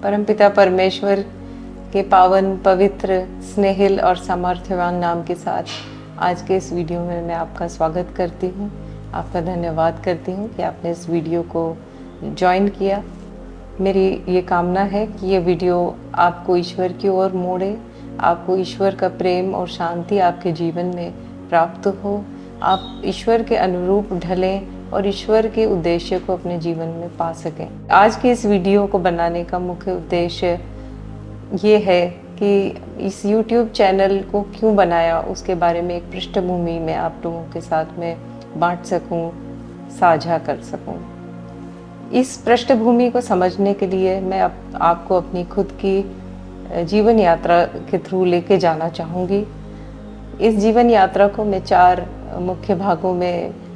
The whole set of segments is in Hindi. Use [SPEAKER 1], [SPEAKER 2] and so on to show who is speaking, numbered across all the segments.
[SPEAKER 1] परमपिता परमेश्वर के पावन, पवित्र, स्नेहिल और सामर्थ्यवान नाम के साथ आज के इस वीडियो में मैं आपका स्वागत करती हूँ। आपका धन्यवाद करती हूँ कि आपने इस वीडियो को ज्वाइन किया। मेरी ये कामना है कि ये वीडियो आपको ईश्वर की ओर मोड़े, आपको ईश्वर का प्रेम और शांति आपके जीवन में प्राप्त हो, आप ईश्वर के अनुरूप ढलें और ईश्वर के उद्देश्य को अपने जीवन में पा सकें। आज के इस वीडियो को बनाने का मुख्य उद्देश्य ये है कि इस YouTube चैनल को क्यों बनाया, उसके बारे में एक पृष्ठभूमि मैं आप लोगों के साथ में बांट सकूं, साझा कर सकूं। इस पृष्ठभूमि को समझने के लिए मैं आपको अपनी खुद की जीवन यात्रा के थ्रू लेके जाना चाहूँगी। इस जीवन यात्रा को मैं 4 मुख्य भागों में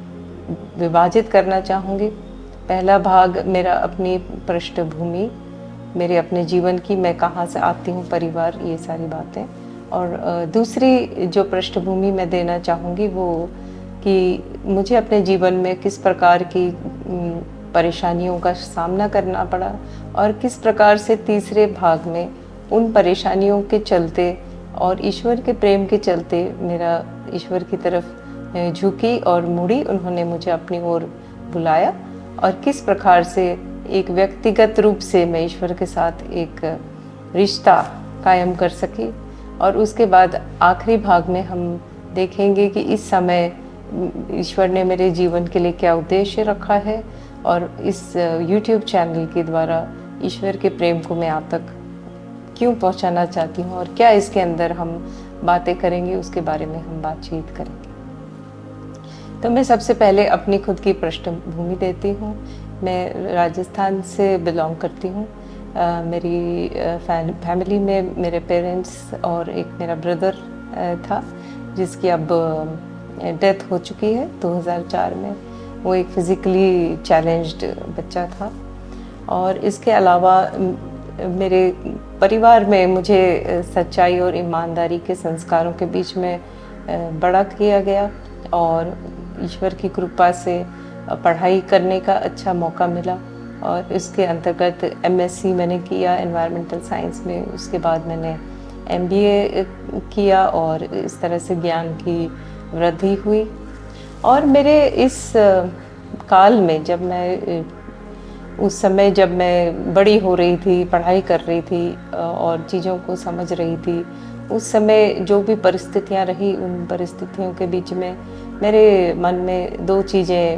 [SPEAKER 1] विभाजित करना चाहूँगी। पहला भाग मेरा अपनी पृष्ठभूमि, मेरे अपने जीवन की, मैं कहाँ से आती हूँ, परिवार, ये सारी बातें। और दूसरी जो पृष्ठभूमि मैं देना चाहूँगी वो कि मुझे अपने जीवन में किस प्रकार की परेशानियों का सामना करना पड़ा और किस प्रकार से तीसरे भाग में उन परेशानियों के चलते और ईश्वर के प्रेम के चलते मेरा ईश्वर की तरफ झुकी और मुड़ी, उन्होंने मुझे अपनी ओर बुलाया और किस प्रकार से एक व्यक्तिगत रूप से मैं ईश्वर के साथ एक रिश्ता कायम कर सकी। और उसके बाद आखिरी भाग में हम देखेंगे कि इस समय ईश्वर ने मेरे जीवन के लिए क्या उद्देश्य रखा है और इस YouTube चैनल के द्वारा ईश्वर के प्रेम को मैं आप तक क्यों पहुंचाना चाहती हूं और क्या इसके अंदर हम बातें करेंगे, उसके बारे में हम बातचीत करेंगे। तो मैं सबसे पहले अपनी खुद की पृष्ठभूमि देती हूँ। मैं राजस्थान से बिलोंग करती हूँ। मेरी फैमिली में मेरे पेरेंट्स और एक मेरा ब्रदर था जिसकी अब डेथ हो चुकी है 2004 में। वो एक फिज़िकली चैलेंज्ड बच्चा था। और इसके अलावा मेरे परिवार में मुझे सच्चाई और ईमानदारी के संस्कारों के बीच में बड़ा किया गया और ईश्वर की कृपा से पढ़ाई करने का अच्छा मौका मिला और इसके अंतर्गत MSc मैंने किया एनवायरमेंटल साइंस में। उसके बाद मैंने MBA किया और इस तरह से ज्ञान की वृद्धि हुई। और मेरे इस काल में उस समय जब मैं बड़ी हो रही थी, पढ़ाई कर रही थी और चीज़ों को समझ रही थी, उस समय जो भी परिस्थितियाँ रही, उन परिस्थितियों के बीच में मेरे मन में 2 चीज़ें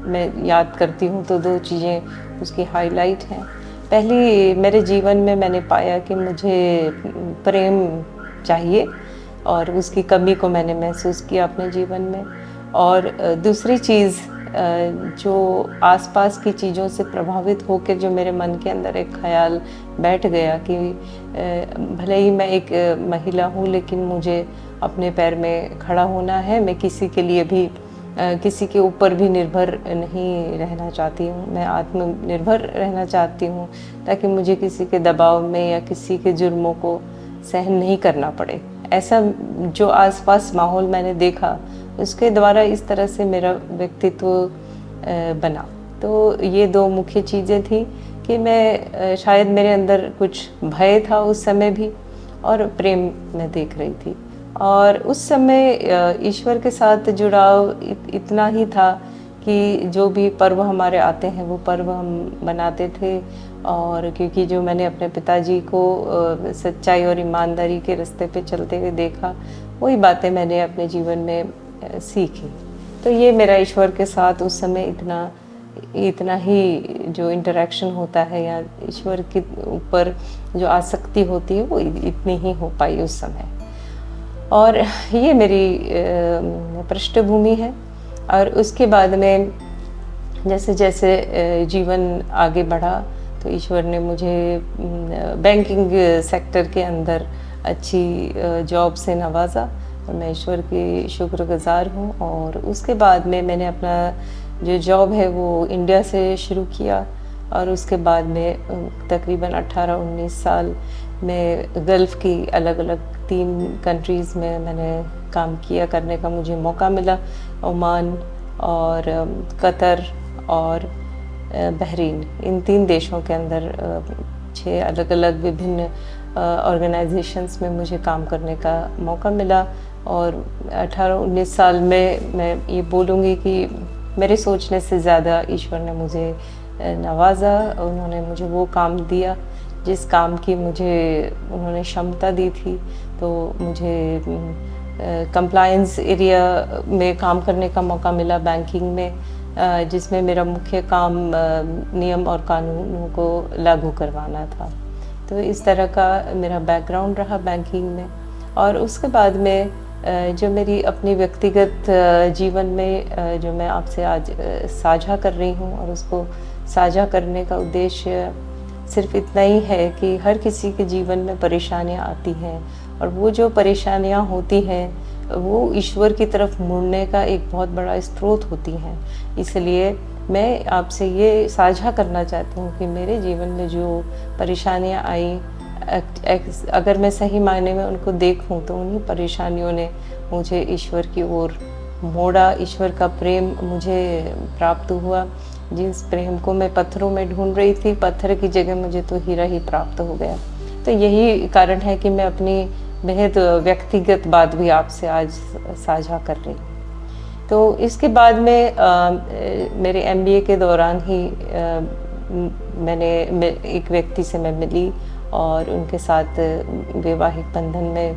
[SPEAKER 1] मैं याद करती हूँ तो 2 चीज़ें उसकी हाईलाइट हैं। पहली, मेरे जीवन में मैंने पाया कि मुझे प्रेम चाहिए और उसकी कमी को मैंने महसूस किया अपने जीवन में। और दूसरी चीज़, जो आसपास की चीज़ों से प्रभावित होकर जो मेरे मन के अंदर एक ख्याल बैठ गया कि भले ही मैं एक महिला हूँ लेकिन मुझे अपने पैर में खड़ा होना है। मैं किसी के लिए भी किसी के ऊपर भी निर्भर नहीं रहना चाहती हूँ। मैं आत्मनिर्भर रहना चाहती हूँ ताकि मुझे किसी के दबाव में या किसी के जुर्मों को सहन नहीं करना पड़े। ऐसा जो आसपास माहौल मैंने देखा, उसके द्वारा इस तरह से मेरा व्यक्तित्व बना। तो ये 2 मुख्य चीज़ें थी कि मैं शायद मेरे अंदर कुछ भय था उस समय भी और प्रेम मैं देख रही थी। और उस समय ईश्वर के साथ जुड़ाव इतना ही था कि जो भी पर्व हमारे आते हैं वो पर्व हम मनाते थे। और क्योंकि जो मैंने अपने पिताजी को सच्चाई और ईमानदारी के रास्ते पे चलते हुए देखा, वही बातें मैंने अपने जीवन में सीखी। तो ये मेरा ईश्वर के साथ उस समय इतना ही जो इंटरेक्शन होता है या ईश्वर के ऊपर जो आसक्ति होती है वो इतनी ही हो पाई उस समय। और ये मेरी पृष्ठभूमि है। और उसके बाद में जैसे जैसे जीवन आगे बढ़ा तो ईश्वर ने मुझे बैंकिंग सेक्टर के अंदर अच्छी जॉब से नवाजा और मैं ईश्वर की शुक्रगुजार हूँ। और उसके बाद में मैंने अपना जो जॉब है वो इंडिया से शुरू किया और उसके बाद में तकरीबन 18-19 साल में गल्फ़ की अलग अलग 3 कंट्रीज़ में मैंने काम किया, करने का मुझे मौका मिला। ओमान और कतर और बहरीन, इन 3 देशों के अंदर पीछे अलग अलग विभिन्न ऑर्गेनाइजेशंस में मुझे काम करने का मौका मिला। और 18-19 साल में मैं ये बोलूँगी कि मेरे सोचने से ज़्यादा ईश्वर ने मुझे नवाजा। उन्होंने मुझे वो काम दिया जिस काम की मुझे उन्होंने क्षमता दी थी। तो मुझे कंप्लायंस एरिया में काम करने का मौका मिला बैंकिंग में, जिसमें मेरा मुख्य काम नियम और कानूनों को लागू करवाना था। तो इस तरह का मेरा बैकग्राउंड रहा बैंकिंग में। और उसके बाद में जो मेरी अपनी व्यक्तिगत जीवन में जो मैं आपसे आज साझा कर रही हूँ, और उसको साझा करने का उद्देश्य सिर्फ इतना ही है कि हर किसी के जीवन में परेशानियाँ आती हैं, और वो जो परेशानियाँ होती हैं वो ईश्वर की तरफ मुड़ने का एक बहुत बड़ा स्रोत होती हैं। इसलिए मैं आपसे ये साझा करना चाहती हूँ कि मेरे जीवन में जो परेशानियाँ आई, अगर मैं सही मायने में उनको देखूं तो उन्हीं परेशानियों ने मुझे ईश्वर की ओर मोड़ा। ईश्वर का प्रेम मुझे प्राप्त हुआ। जिस प्रेम को मैं पत्थरों में ढूंढ रही थी, पत्थर की जगह मुझे तो हीरा ही प्राप्त हो गया। तो यही कारण है कि मैं अपनी बेहद व्यक्तिगत बात भी आपसे आज साझा कर रही हूँ। तो इसके बाद में मेरे MBA के दौरान ही मैंने एक व्यक्ति से मैं मिली और उनके साथ वैवाहिक बंधन में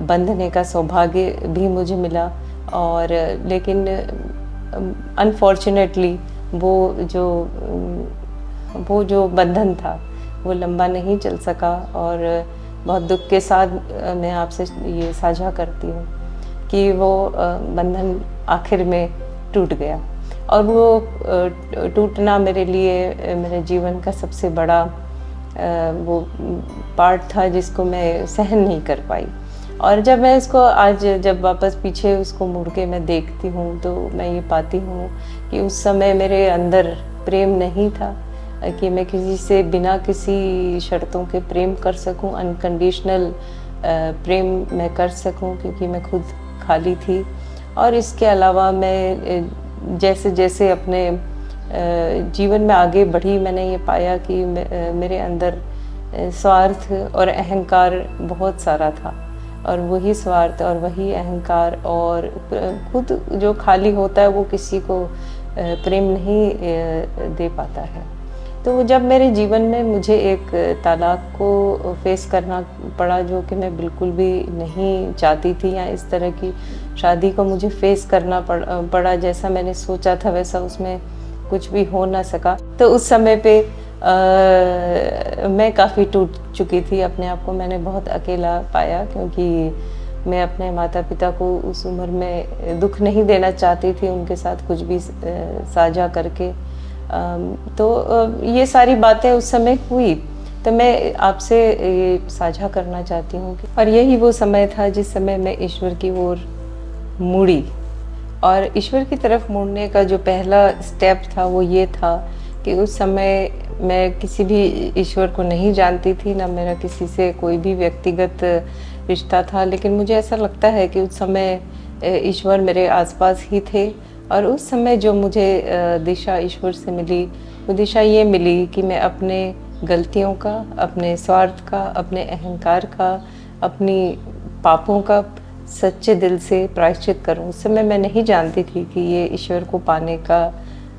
[SPEAKER 1] बंधने का सौभाग्य भी मुझे मिला। और लेकिन अनफॉर्चुनेटली वो जो बंधन था वो लंबा नहीं चल सका। और बहुत दुख के साथ मैं आपसे ये साझा करती हूँ कि वो बंधन आखिर में टूट गया। और वो टूटना मेरे लिए मेरे जीवन का सबसे बड़ा वो पार्ट था जिसको मैं सहन नहीं कर पाई। और जब मैं इसको आज जब वापस पीछे उसको मुड़ के मैं देखती हूँ तो मैं ये पाती हूँ कि उस समय मेरे अंदर प्रेम नहीं था कि मैं किसी से बिना किसी शर्तों के प्रेम कर सकूं, अनकंडीशनल प्रेम मैं कर सकूं, क्योंकि मैं खुद खाली थी। और इसके अलावा मैं जैसे जैसे अपने जीवन में आगे बढ़ी, मैंने ये पाया कि मेरे अंदर स्वार्थ और अहंकार बहुत सारा था। और वही स्वार्थ और वही अहंकार और खुद जो खाली होता है वो किसी को प्रेम नहीं दे पाता है। तो जब मेरे जीवन में मुझे एक तलाक को फेस करना पड़ा, जो कि मैं बिल्कुल भी नहीं चाहती थी, या इस तरह की शादी को मुझे फेस करना पड़ा जैसा मैंने सोचा था वैसा उसमें कुछ भी हो ना सका। तो उस समय पे मैं काफ़ी टूट चुकी थी। अपने आप को मैंने बहुत अकेला पाया, क्योंकि मैं अपने माता पिता को उस उम्र में दुख नहीं देना चाहती थी उनके साथ कुछ भी साझा करके। तो ये सारी बातें उस समय हुई। तो मैं आपसे ये साझा करना चाहती हूँ और यही वो समय था जिस समय मैं ईश्वर की ओर मुड़ी। और ईश्वर की तरफ मुड़ने का जो पहला स्टेप था वो ये था कि उस समय मैं किसी भी ईश्वर को नहीं जानती थी, ना मेरा किसी से कोई भी व्यक्तिगत रिश्ता था। लेकिन मुझे ऐसा लगता है कि उस समय ईश्वर मेरे आसपास ही थे। और उस समय जो मुझे दिशा ईश्वर से मिली, वो दिशा ये मिली कि मैं अपने गलतियों का, अपने स्वार्थ का, अपने अहंकार का, अपनी पापों का सच्चे दिल से प्रायश्चित करूं। उस समय मैं नहीं जानती थी कि ये ईश्वर को पाने का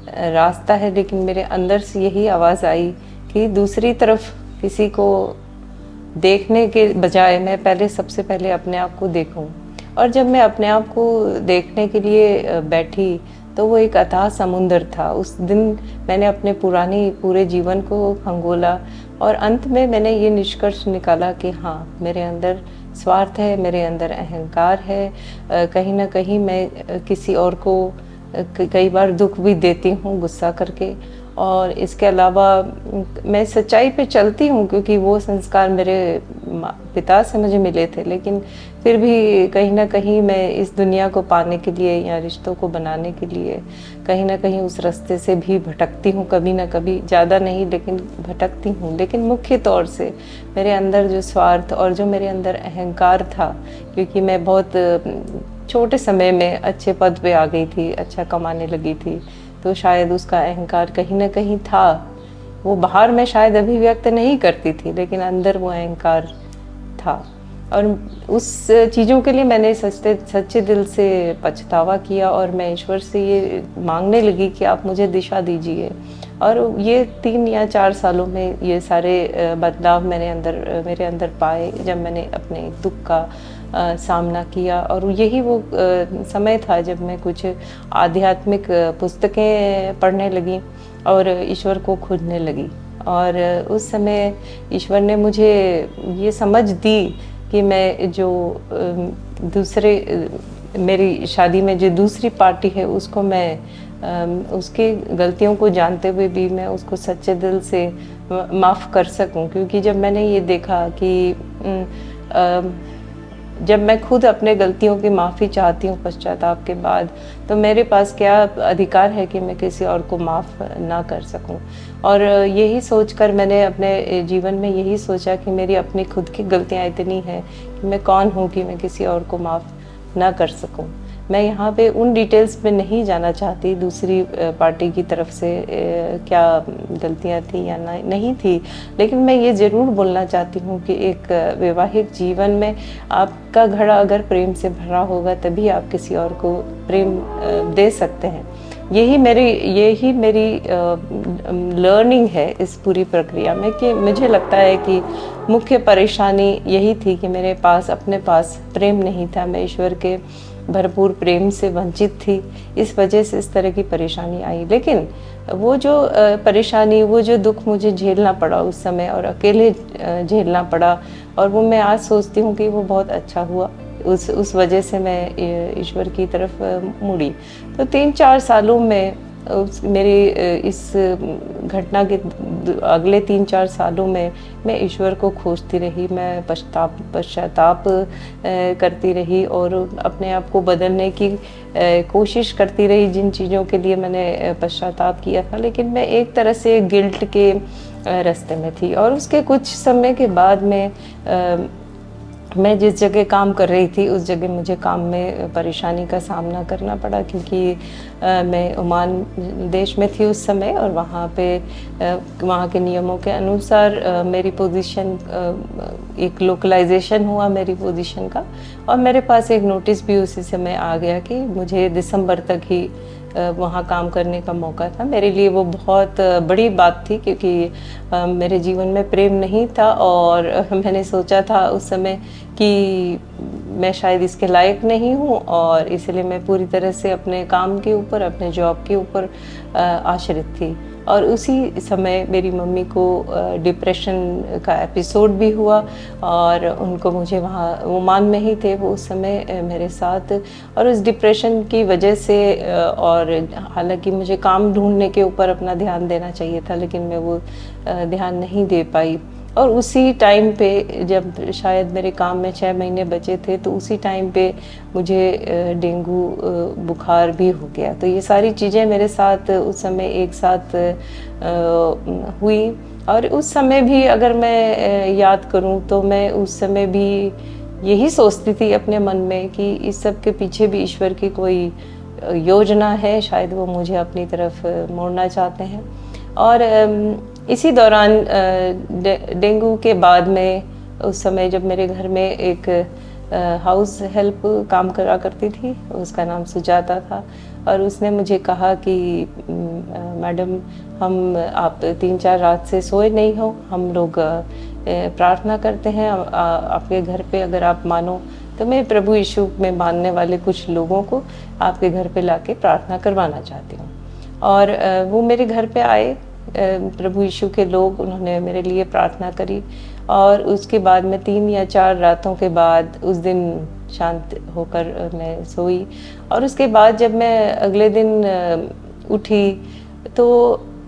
[SPEAKER 1] रास्ता है, लेकिन मेरे अंदर से यही आवाज़ आई कि दूसरी तरफ किसी को देखने के बजाय मैं पहले सबसे पहले अपने आप को देखूं। और जब मैं अपने आप को देखने के लिए बैठी तो वो एक अथाह समुंदर था। उस दिन मैंने अपने पूरे जीवन को खंगोला और अंत में मैंने ये निष्कर्ष निकाला कि हाँ, मेरे अंदर स्वार्थ है, मेरे अंदर अहंकार है। कहीं ना कहीं मैं किसी और को कई बार दुख भी देती हूँ गुस्सा करके। और इसके अलावा मैं सच्चाई पे चलती हूँ क्योंकि वो संस्कार मेरे पिता से मुझे मिले थे, लेकिन फिर भी कहीं ना कहीं मैं इस दुनिया को पाने के लिए या रिश्तों को बनाने के लिए कहीं ना कहीं उस रास्ते से भी भटकती हूँ, कभी ना कभी, ज़्यादा नहीं लेकिन भटकती हूँ। लेकिन मुख्य तौर से मेरे अंदर जो स्वार्थ और जो मेरे अंदर अहंकार था, क्योंकि मैं बहुत छोटे समय में अच्छे पद पे आ गई थी, अच्छा कमाने लगी थी, तो शायद उसका अहंकार कहीं ना कहीं था वो बाहर में शायद अभिव्यक्त नहीं करती थी, लेकिन अंदर वो अहंकार था। और उस चीज़ों के लिए मैंने सच्चे दिल से पछतावा किया और मैं ईश्वर से ये मांगने लगी कि आप मुझे दिशा दीजिए। और ये 3 या 4 सालों में ये सारे बदलाव मेरे अंदर पाए, जब मैंने अपने दुख का सामना किया। और यही वो समय था जब मैं कुछ आध्यात्मिक पुस्तकें पढ़ने लगी और ईश्वर को खोजने लगी। और उस समय ईश्वर ने मुझे ये समझ दी कि मैं जो मेरी शादी में जो दूसरी पार्टी है उसको मैं उसकी गलतियों को जानते हुए भी मैं उसको सच्चे दिल से माफ़ कर सकूं। क्योंकि जब मैंने ये देखा कि जब मैं खुद अपने गलतियों की माफ़ी चाहती हूँ पश्चाताप के बाद, तो मेरे पास क्या अधिकार है कि मैं किसी और को माफ़ ना कर सकूँ। और यही सोचकर मैंने अपने जीवन में यही सोचा कि मेरी अपनी खुद की गलतियाँ इतनी हैं कि मैं कौन हूँ कि मैं किसी और को माफ़ ना कर सकूँ। मैं यहाँ पे उन डिटेल्स में नहीं जाना चाहती दूसरी पार्टी की तरफ से क्या गलतियाँ थी या नहीं थी, लेकिन मैं ये ज़रूर बोलना चाहती हूँ कि एक वैवाहिक जीवन में आपका घड़ा अगर प्रेम से भरा होगा तभी आप किसी और को प्रेम दे सकते हैं। यही मेरी लर्निंग है इस पूरी प्रक्रिया में, कि मुझे लगता है कि मुख्य परेशानी यही थी कि मेरे पास अपने पास प्रेम नहीं था। मैं ईश्वर के भरपूर प्रेम से वंचित थी, इस वजह से इस तरह की परेशानी आई। लेकिन वो जो परेशानी, वो जो दुख मुझे झेलना पड़ा उस समय और अकेले झेलना पड़ा, और वो मैं आज सोचती हूँ कि वो बहुत अच्छा हुआ। उस वजह से मैं ईश्वर की तरफ मुड़ी। तो 3-4 सालों में मेरी इस घटना के अगले 3-4 सालों में मैं ईश्वर को खोजती रही। मैं पश्चाताप करती रही और अपने आप को बदलने की कोशिश करती रही जिन चीज़ों के लिए मैंने पश्चाताप किया था। लेकिन मैं एक तरह से गिल्ट के रास्ते में थी। और उसके कुछ समय के बाद मैं जिस जगह काम कर रही थी उस जगह मुझे काम में परेशानी का सामना करना पड़ा, क्योंकि मैं ओमान देश में थी उस समय, और वहाँ के नियमों के अनुसार मेरी पोजीशन एक लोकलाइजेशन हुआ मेरी पोजीशन का, और मेरे पास एक नोटिस भी उसी समय आ गया कि मुझे दिसंबर तक ही वहाँ काम करने का मौका था। मेरे लिए वो बहुत बड़ी बात थी, क्योंकि मेरे जीवन में प्रेम नहीं था और मैंने सोचा था उस समय कि मैं शायद इसके लायक नहीं हूँ, और इसलिए मैं पूरी तरह से अपने काम के ऊपर, अपने जॉब के ऊपर आश्रित थी। और उसी समय मेरी मम्मी को डिप्रेशन का एपिसोड भी हुआ, और उनको मुझे वहाँ ओमान में ही थे वो उस समय मेरे साथ, और उस डिप्रेशन की वजह से और हालांकि मुझे काम ढूंढने के ऊपर अपना ध्यान देना चाहिए था, लेकिन मैं वो ध्यान नहीं दे पाई। और उसी टाइम पे जब शायद मेरे काम में 6 महीने बचे थे, तो उसी टाइम पे मुझे डेंगू बुखार भी हो गया। तो ये सारी चीज़ें मेरे साथ उस समय एक साथ हुई। और उस समय भी अगर मैं याद करूं तो मैं उस समय भी यही सोचती थी अपने मन में कि इस सब के पीछे भी ईश्वर की कोई योजना है, शायद वो मुझे अपनी तरफ मोड़ना चाहते हैं। और इसी दौरान डेंगू के बाद में उस समय जब मेरे घर में एक हाउस हेल्प काम करा करती थी, उसका नाम सुजाता था, और उसने मुझे कहा कि मैडम आप 3-4 रात से सोए नहीं हो, हम लोग प्रार्थना करते हैं आपके घर पे, अगर आप मानो तो मैं प्रभु यीशु में मानने वाले कुछ लोगों को आपके घर पे लाके प्रार्थना करवाना चाहती हूँ। और वो मेरे घर पे आए प्रभु यीशु के लोग, उन्होंने मेरे लिए प्रार्थना करी, और उसके बाद में 3 या 4 रातों के बाद उस दिन शांत होकर मैं सोई। और उसके बाद जब मैं अगले दिन उठी तो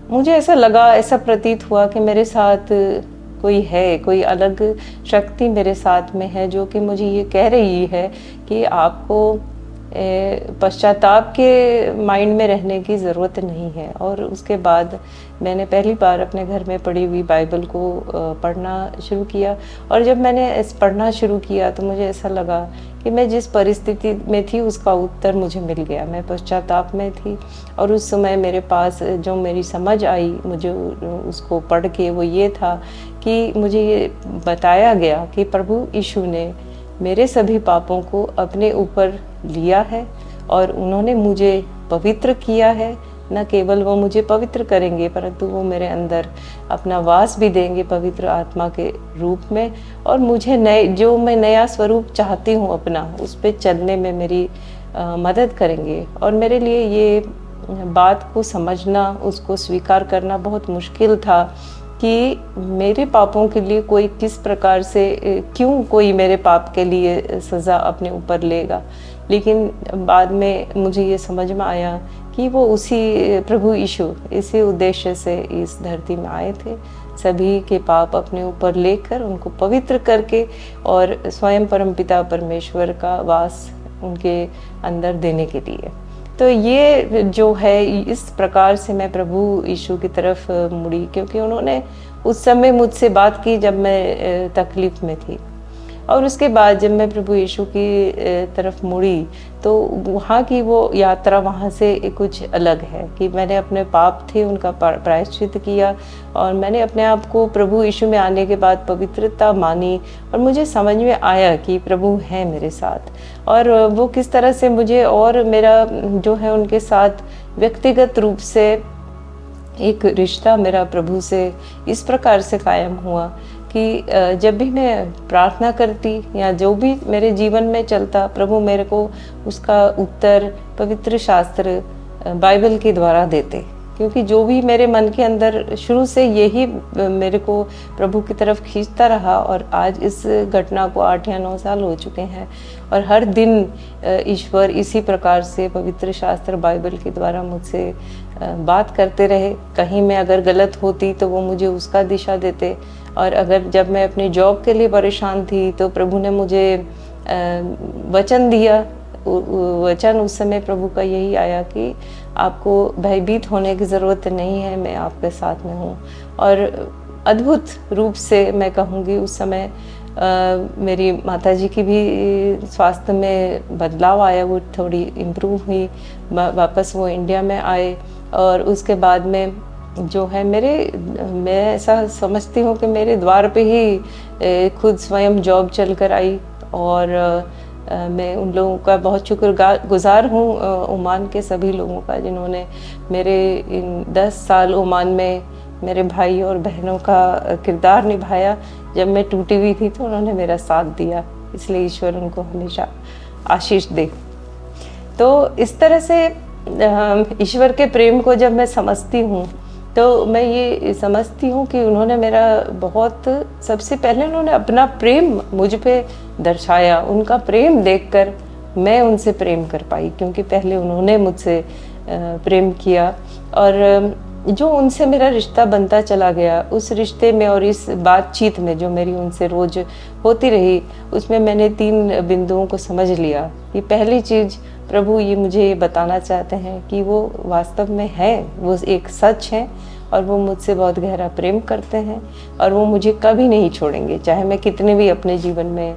[SPEAKER 1] मुझे ऐसा लगा, ऐसा प्रतीत हुआ कि मेरे साथ कोई है, कोई अलग शक्ति मेरे साथ में है जो कि मुझे ये कह रही है कि आपको पश्चाताप के माइंड में रहने की ज़रूरत नहीं है। और उसके बाद मैंने पहली बार अपने घर में पढ़ी हुई बाइबल को पढ़ना शुरू किया। और जब मैंने पढ़ना शुरू किया तो मुझे ऐसा लगा कि मैं जिस परिस्थिति में थी उसका उत्तर मुझे मिल गया। मैं पश्चाताप में थी और उस समय मेरे पास जो मेरी समझ आई मुझे उसको पढ़ के वो ये था कि मुझे ये बताया गया कि प्रभु यीशु ने मेरे सभी पापों को अपने ऊपर लिया है और उन्होंने मुझे पवित्र किया है। न केवल वो मुझे पवित्र करेंगे परंतु वो मेरे अंदर अपना वास भी देंगे पवित्र आत्मा के रूप में, और मुझे जो मैं नया स्वरूप चाहती हूँ अपना, उस पे चलने में मेरी मदद करेंगे। और मेरे लिए ये बात को समझना, उसको स्वीकार करना बहुत मुश्किल था कि मेरे पापों के लिए कोई किस प्रकार से, क्यों कोई मेरे पाप के लिए सज़ा अपने ऊपर लेगा। लेकिन बाद में मुझे ये समझ में आया कि वो उसी प्रभु यीशु इसी उद्देश्य से इस धरती में आए थे, सभी के पाप अपने ऊपर लेकर उनको पवित्र करके और स्वयं परमपिता परमेश्वर का वास उनके अंदर देने के लिए। तो ये जो है, इस प्रकार से मैं प्रभु यीशु की तरफ मुड़ी, क्योंकि उन्होंने उस समय मुझसे बात की जब मैं तकलीफ में थी। और उसके बाद जब मैं प्रभु यीशु की तरफ मुड़ी तो वहाँ की वो यात्रा वहाँ से कुछ अलग है कि मैंने अपने पाप थे उनका प्रायश्चित किया और मैंने अपने आप को प्रभु यीशु में आने के बाद पवित्रता मानी और मुझे समझ में आया कि प्रभु हैं मेरे साथ, और वो किस तरह से मुझे और मेरा जो है उनके साथ व्यक्तिगत रूप से एक रिश्ता मेरा प्रभु से इस प्रकार से कायम हुआ कि जब भी मैं प्रार्थना करती या जो भी मेरे जीवन में चलता, प्रभु मेरे को उसका उत्तर पवित्र शास्त्र बाइबल के द्वारा देते। क्योंकि जो भी मेरे मन के अंदर शुरू से यही मेरे को प्रभु की तरफ खींचता रहा, और आज इस घटना को 8 या 9 साल हो चुके हैं और हर दिन ईश्वर इसी प्रकार से पवित्र शास्त्र बाइबल के द्वारा मुझसे बात करते रहे। कहीं मैं अगर गलत होती तो वो मुझे उसका दिशा देते, और अगर जब मैं अपनी जॉब के लिए परेशान थी तो प्रभु ने मुझे वचन दिया। वचन उस समय प्रभु का यही आया कि आपको भयभीत होने की ज़रूरत नहीं है, मैं आपके साथ में हूँ। और अद्भुत रूप से मैं कहूँगी उस समय मेरी माताजी की भी स्वास्थ्य में बदलाव आया, वो थोड़ी इम्प्रूव हुई, वापस वो इंडिया में आए। और उसके बाद में जो है मैं ऐसा समझती हूँ कि मेरे द्वार पे ही खुद स्वयं जॉब चल कर आई, और मैं उन लोगों का बहुत शुक्रगुजार हूँ, ओमान के सभी लोगों का जिन्होंने मेरे इन 10 साल ओमान में मेरे भाई और बहनों का किरदार निभाया। जब मैं टूटी हुई थी तो उन्होंने मेरा साथ दिया, इसलिए ईश्वर उनको हमेशा आशीष दे। तो इस तरह से ईश्वर के प्रेम को जब मैं समझती हूँ तो मैं ये समझती हूँ कि उन्होंने मेरा बहुत, सबसे पहले उन्होंने अपना प्रेम मुझ पे दर्शाया। उनका प्रेम देखकर मैं उनसे प्रेम कर पाई, क्योंकि पहले उन्होंने मुझसे प्रेम किया। और जो उनसे मेरा रिश्ता बनता चला गया, उस रिश्ते में और इस बातचीत में जो मेरी उनसे रोज़ होती रही, उसमें मैंने 3 बिंदुओं को समझ लिया कि पहली चीज़, प्रभु ये मुझे ये बताना चाहते हैं कि वो वास्तव में है, वो एक सच है और वो मुझसे बहुत गहरा प्रेम करते हैं और वो मुझे कभी नहीं छोड़ेंगे, चाहे मैं कितने भी अपने जीवन में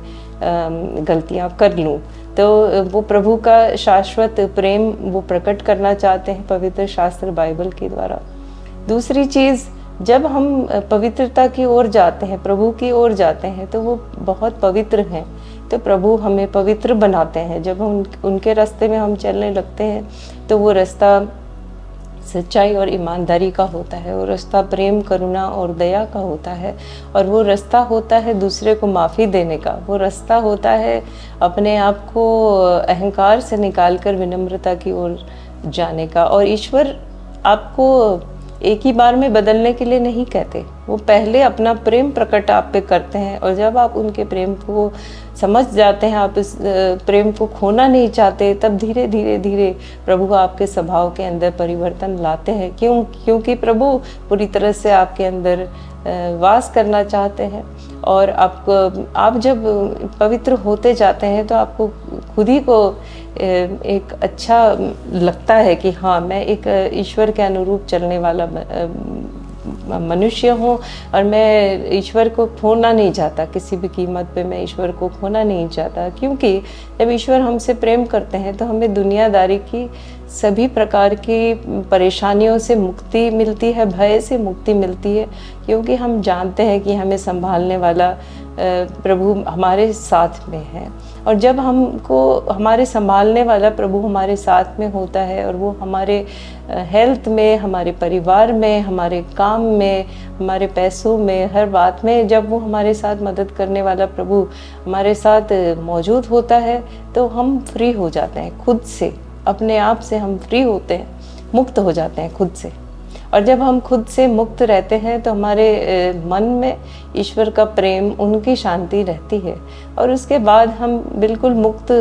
[SPEAKER 1] गलतियां कर लूं। तो वो प्रभु का शाश्वत प्रेम वो प्रकट करना चाहते हैं पवित्र शास्त्र बाइबल के द्वारा। दूसरी चीज़, जब हम पवित्रता की ओर जाते हैं, प्रभु की ओर जाते हैं, तो वो बहुत पवित्र हैं, तो प्रभु हमें पवित्र बनाते हैं। जब हम उनके रास्ते में हम चलने लगते हैं तो वो रास्ता सच्चाई और ईमानदारी का होता है, वो रास्ता प्रेम, करुणा और दया का होता है, और वो रास्ता होता है दूसरे को माफ़ी देने का। वो रास्ता होता है अपने आप को अहंकार से निकालकर विनम्रता की ओर जाने का। और ईश्वर आपको एक ही बार में बदलने के लिए नहीं कहते, वो पहले अपना प्रेम प्रकट आप पे करते हैं, और जब आप उनके प्रेम को समझ जाते हैं, आप इस प्रेम को खोना नहीं चाहते, तब धीरे धीरे धीरे प्रभु आपके स्वभाव के अंदर परिवर्तन लाते हैं। क्योंकि प्रभु पूरी तरह से आपके अंदर वास करना चाहते हैं। और आप जब पवित्र होते जाते हैं तो आपको खुद ही को एक अच्छा लगता है कि हाँ, मैं एक ईश्वर के अनुरूप चलने वाला मनुष्य हूँ और मैं ईश्वर को खोना नहीं चाहता, किसी भी कीमत पे मैं ईश्वर को खोना नहीं चाहता। क्योंकि जब ईश्वर हमसे प्रेम करते हैं तो हमें दुनियादारी की सभी प्रकार की परेशानियों से मुक्ति मिलती है, भय से मुक्ति मिलती है, क्योंकि हम जानते हैं कि हमें संभालने वाला प्रभु हमारे साथ में है। और जब हमको हमारे संभालने वाला प्रभु हमारे साथ में होता है और वो हमारे हेल्थ में, हमारे परिवार में, हमारे काम में, हमारे पैसों में, हर बात में जब वो हमारे साथ मदद करने वाला प्रभु हमारे साथ मौजूद होता है तो हम फ्री हो जाते हैं खुद से, अपने आप से हम फ्री होते हैं, मुक्त हो जाते हैं खुद से। और जब हम खुद से मुक्त रहते हैं तो हमारे मन में ईश्वर का प्रेम, उनकी शांति रहती है और उसके बाद हम बिल्कुल मुक्त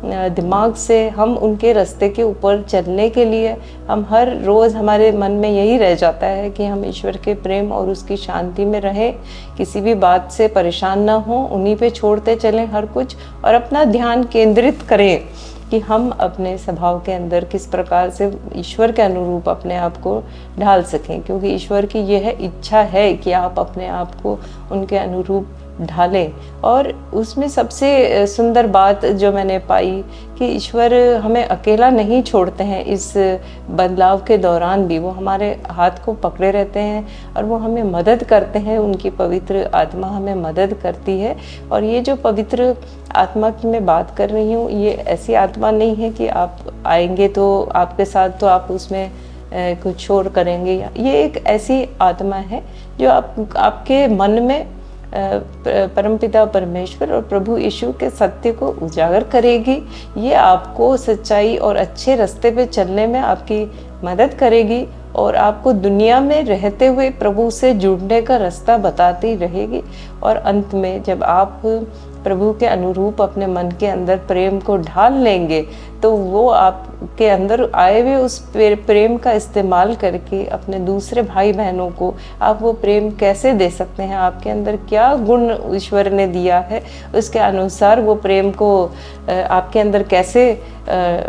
[SPEAKER 1] दिमाग से हम उनके रास्ते के ऊपर चलने के लिए हम हर रोज़, हमारे मन में यही रह जाता है कि हम ईश्वर के प्रेम और उसकी शांति में रहें, किसी भी बात से परेशान ना हो, उन्हीं पे छोड़ते चलें हर कुछ और अपना ध्यान केंद्रित करें कि हम अपने स्वभाव के अंदर किस प्रकार से ईश्वर के अनुरूप अपने आप को ढाल सकें। क्योंकि ईश्वर की यह इच्छा है कि आप अपने आप को उनके अनुरूप ढालें। और उसमें सबसे सुंदर बात जो मैंने पाई कि ईश्वर हमें अकेला नहीं छोड़ते हैं, इस बदलाव के दौरान भी वो हमारे हाथ को पकड़े रहते हैं और वो हमें मदद करते हैं, उनकी पवित्र आत्मा हमें मदद करती है। और ये जो पवित्र आत्मा की मैं बात कर रही हूँ, ये ऐसी आत्मा नहीं है कि आप आएंगे तो आपके साथ तो आप उसमें कुछ शोर करेंगे। ये एक ऐसी आत्मा है जो आपके मन में परमपिता परमेश्वर और प्रभु यीशु के सत्य को उजागर करेगी। ये आपको सच्चाई और अच्छे रास्ते पे चलने में आपकी मदद करेगी और आपको दुनिया में रहते हुए प्रभु से जुड़ने का रास्ता बताती रहेगी। और अंत में जब आप प्रभु के अनुरूप अपने मन के अंदर प्रेम को ढाल लेंगे तो वो आपके अंदर आए हुए उस प्रेम का इस्तेमाल करके अपने दूसरे भाई बहनों को आप वो प्रेम कैसे दे सकते हैं, आपके अंदर क्या गुण ईश्वर ने दिया है, उसके अनुसार वो प्रेम को आपके अंदर कैसे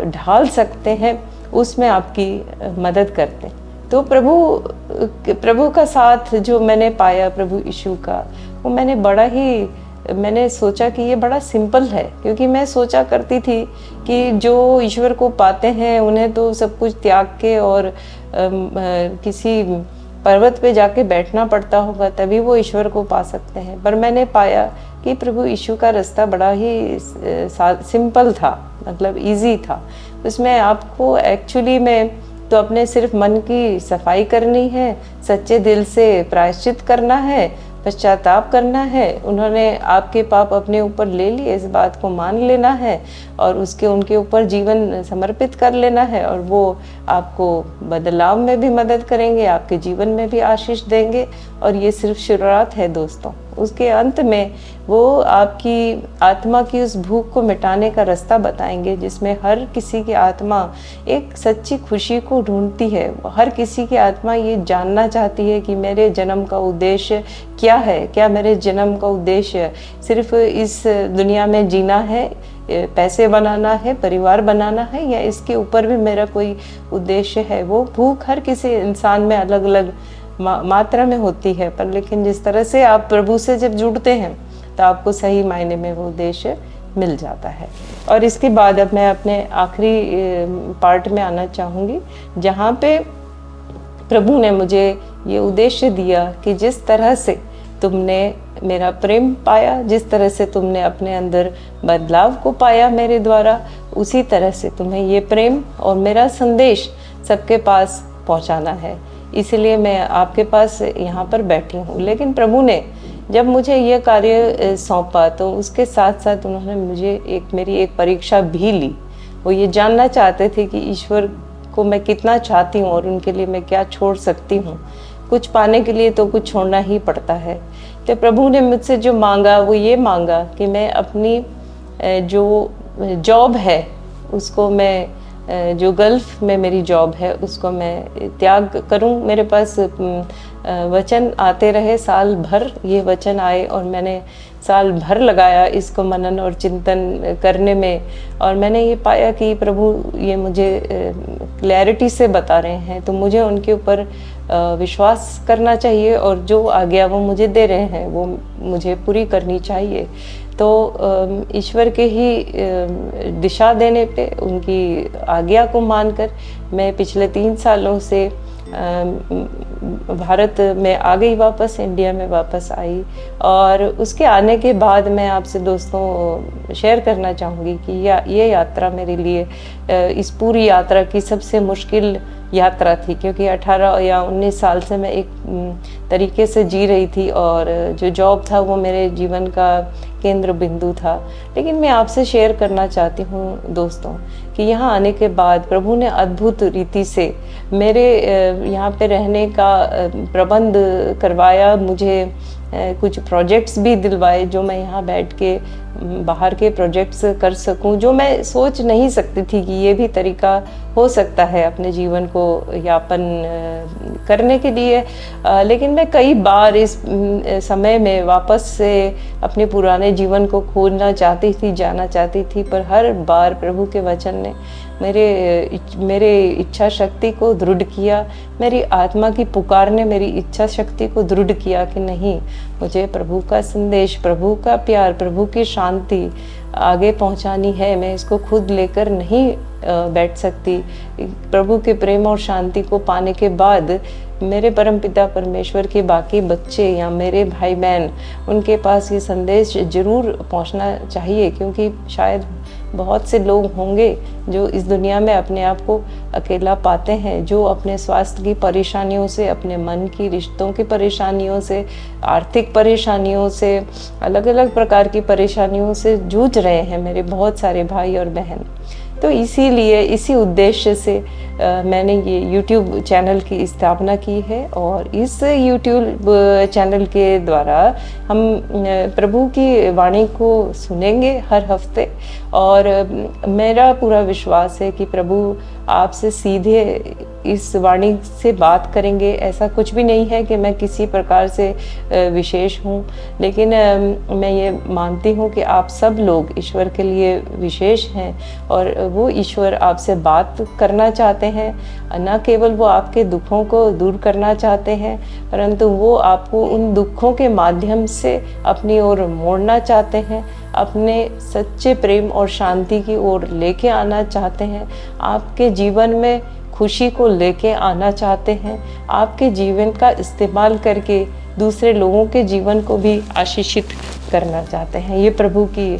[SPEAKER 1] ढाल सकते हैं, उसमें आपकी मदद करते हैं। तो प्रभु का साथ जो मैंने पाया प्रभु यीशु का, वो मैंने सोचा कि ये बड़ा सिंपल है। क्योंकि मैं सोचा करती थी कि जो ईश्वर को पाते हैं उन्हें तो सब कुछ त्याग के और किसी पर्वत पे जाके बैठना पड़ता होगा तभी वो ईश्वर को पा सकते हैं। पर मैंने पाया कि प्रभु यीशु का रास्ता बड़ा ही सिंपल था, मतलब इजी था। उसमें आपको एक्चुअली में तो अपने सिर्फ मन की सफाई करनी है, सच्चे दिल से प्रायश्चित करना है, पश्चाताप करना है, उन्होंने आपके पाप अपने ऊपर ले लिए, इस बात को मान लेना है और उनके ऊपर जीवन समर्पित कर लेना है और वो आपको बदलाव में भी मदद करेंगे, आपके जीवन में भी आशीष देंगे। और ये सिर्फ शुरुआत है दोस्तों, उसके अंत में वो आपकी आत्मा की उस भूख को मिटाने का रास्ता बताएंगे जिसमें हर किसी की आत्मा एक सच्ची खुशी को ढूंढती है। हर किसी की आत्मा ये जानना चाहती है कि मेरे जन्म का उद्देश्य क्या है, क्या मेरे जन्म का उद्देश्य सिर्फ इस दुनिया में जीना है, पैसे बनाना है, परिवार बनाना है, या इसके ऊपर भी मेरा कोई उद्देश्य है। वो भूख हर किसी इंसान में अलग अलग मात्रा में होती है, पर लेकिन जिस तरह से आप प्रभु से जब जुड़ते हैं तो आपको सही मायने में वो उद्देश्य मिल जाता है। और इसके बाद अब मैं अपने आखिरी पार्ट में आना चाहूँगी जहाँ पे प्रभु ने मुझे ये उद्देश्य दिया कि जिस तरह से तुमने मेरा प्रेम पाया, जिस तरह से तुमने अपने अंदर बदलाव को पाया मेरे द्वारा, उसी तरह से तुम्हें ये प्रेम और मेरा संदेश सबके पास पहुंचाना है। इसीलिए मैं आपके पास यहाँ पर बैठी हूँ। लेकिन प्रभु ने जब मुझे ये कार्य सौंपा तो उसके साथ साथ उन्होंने मुझे मेरी एक परीक्षा भी ली। वो ये जानना चाहते थे कि ईश्वर को मैं कितना चाहती हूँ और उनके लिए मैं क्या छोड़ सकती हूँ। कुछ पाने के लिए तो कुछ छोड़ना ही पड़ता है। तो प्रभु ने मुझसे जो मांगा वो ये मांगा कि मैं अपनी जो जॉब है उसको मैं जो गल्फ़ में मेरी जॉब है उसको मैं त्याग करूं। मेरे पास वचन आते रहे साल भर, ये वचन आए और मैंने साल भर लगाया इसको मनन और चिंतन करने में, और मैंने ये पाया कि प्रभु ये मुझे क्लैरिटी से बता रहे हैं, तो मुझे उनके ऊपर विश्वास करना चाहिए और जो आज्ञा वो मुझे दे रहे हैं वो मुझे पूरी करनी चाहिए। तो ईश्वर के ही दिशा देने पे, उनकी आज्ञा को मानकर मैं पिछले 3 सालों से भारत में आ गई, वापस इंडिया में वापस आई। और उसके आने के बाद मैं आपसे दोस्तों शेयर करना चाहूँगी कि ये यात्रा मेरे लिए इस पूरी यात्रा की सबसे मुश्किल यात्रा थी, क्योंकि 18 या 19 साल से मैं एक तरीके से जी रही थी और जो जॉब था वो मेरे जीवन का केंद्र बिंदु था। लेकिन मैं आपसे शेयर करना चाहती हूँ दोस्तों कि यहाँ आने के बाद प्रभु ने अद्भुत रीति से मेरे यहाँ पे रहने का प्रबंध करवाया, मुझे कुछ प्रोजेक्ट्स भी दिलवाए जो मैं यहाँ बैठ के बाहर के प्रोजेक्ट्स कर सकूं, जो मैं सोच नहीं सकती थी कि ये भी तरीका हो सकता है अपने जीवन को यापन करने के लिए। लेकिन मैं कई बार इस समय में वापस से अपने पुराने जीवन को खोजना चाहती थी, जाना चाहती थी, पर हर बार प्रभु के वचन ने मेरे इच्छा शक्ति को दृढ़ किया, मेरी आत्मा की पुकार ने मेरी इच्छा शक्ति को दृढ़ किया कि नहीं, मुझे प्रभु का संदेश, प्रभु का प्यार, प्रभु की शांति आगे पहुंचानी है। मैं इसको खुद लेकर नहीं बैठ सकती। प्रभु के प्रेम और शांति को पाने के बाद मेरे परमपिता परमेश्वर के बाकी बच्चे या मेरे भाई बहन, उनके पास ये संदेश जरूर पहुंचना चाहिए, क्योंकि शायद बहुत से लोग होंगे जो इस दुनिया में अपने आप को अकेला पाते हैं, जो अपने स्वास्थ्य की परेशानियों से, अपने मन की रिश्तों की परेशानियों से, आर्थिक परेशानियों से, अलग अलग प्रकार की परेशानियों से जूझ रहे हैं, मेरे बहुत सारे भाई और बहन। तो इसीलिए इसी उद्देश्य से मैंने ये YouTube चैनल की स्थापना की है, और इस YouTube चैनल के द्वारा हम प्रभु की वाणी को सुनेंगे हर हफ्ते। और मेरा पूरा विश्वास है कि प्रभु आपसे सीधे इस वाणी से बात करेंगे। ऐसा कुछ भी नहीं है कि मैं किसी प्रकार से विशेष हूँ, लेकिन मैं ये मानती हूँ कि आप सब लोग ईश्वर के लिए विशेष हैं, और वो ईश्वर आपसे बात करना चाहते हैं। न केवल वो आपके दुखों को दूर करना चाहते हैं, परंतु वो आपको उन दुखों के माध्यम से अपनी ओर मोड़ना चाहते हैं, अपने सच्चे प्रेम और शांति की ओर लेके आना चाहते हैं, आपके जीवन में खुशी को लेके आना चाहते हैं, आपके जीवन का इस्तेमाल करके दूसरे लोगों के जीवन को भी आशीषित करना चाहते हैं। ये प्रभु की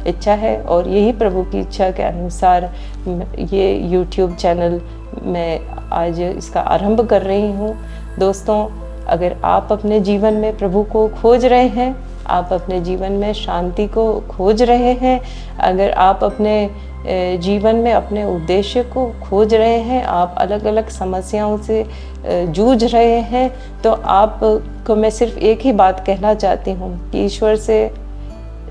[SPEAKER 1] इच्छा है, और यही प्रभु की इच्छा के अनुसार ये YouTube चैनल मैं आज इसका आरंभ कर रही हूँ। दोस्तों, अगर आप अपने जीवन में प्रभु को खोज रहे हैं, आप अपने जीवन में शांति को खोज रहे हैं, अगर आप अपने जीवन में अपने उद्देश्य को खोज रहे हैं, आप अलग अलग समस्याओं से जूझ रहे हैं, तो आपको मैं सिर्फ एक ही बात कहना चाहती हूँ कि ईश्वर से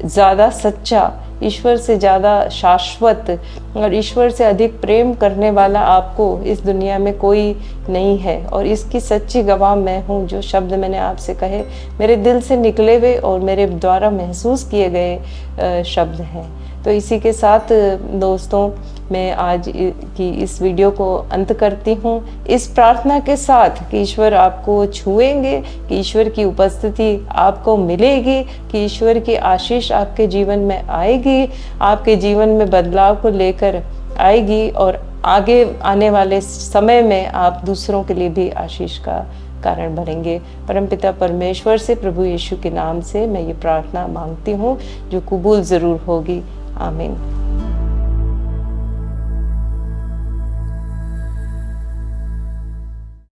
[SPEAKER 1] ज़्यादा सच्चा, ईश्वर से ज़्यादा शाश्वत और ईश्वर से अधिक प्रेम करने वाला आपको इस दुनिया में कोई नहीं है। और इसकी सच्ची गवाह मैं हूँ। जो शब्द मैंने आपसे कहे मेरे दिल से निकले हुए और मेरे द्वारा महसूस किए गए शब्द हैं। तो इसी के साथ दोस्तों, मैं आज की इस वीडियो को अंत करती हूँ, इस प्रार्थना के साथ कि ईश्वर आपको छुएंगे, कि ईश्वर की उपस्थिति आपको मिलेगी, कि ईश्वर की आशीष आपके जीवन में आएगी, आपके जीवन में बदलाव को लेकर आएगी, और आगे आने वाले समय में आप दूसरों के लिए भी आशीष का कारण बनेंगे। परमपिता परमेश्वर से प्रभु यीशु के नाम से मैं ये प्रार्थना मांगती हूँ, जो कबूल ज़रूर होगी। आमीन।